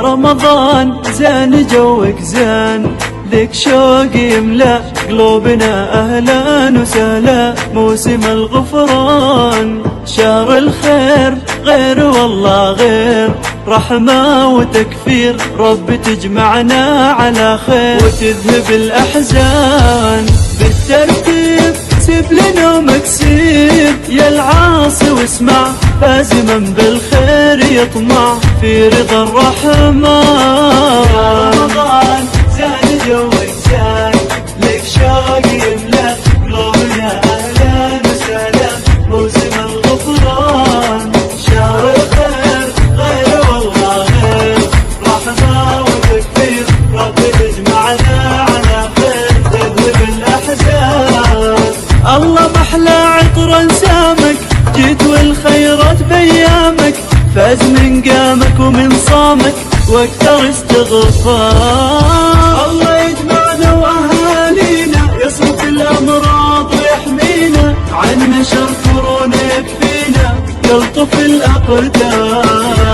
رمضان زين جوك زين، لك شوق يملأ قلوبنا أهلا وسهلا. موسم الغفران شهر الخير، غير والله غير، رحمة وتكفير، رب تجمعنا على خير وتذهب الأحزان. بالترتيب سيب لنا مكسيب يا العاصي واسمع، فازما بالخير يطمع في رضا الرحمن. يا رمضان زين جوك زين، لك شوق يملأ قلوبنا أهلا وسهلا. موسم الغفران شهر الخير، غير والله غير، رحمة وتكفير، رب تجمعنا على خير تذهب الأحزان. الله محلى عطر انسامك، جيت والخيرات بيامك، فاز من قامك ومن صامك واكثر استغفار. الله يجمعنا واهالينا، يصرف الامراض ويحمينا، عنا شر كورونا يكفينا، يلطف الاقدار.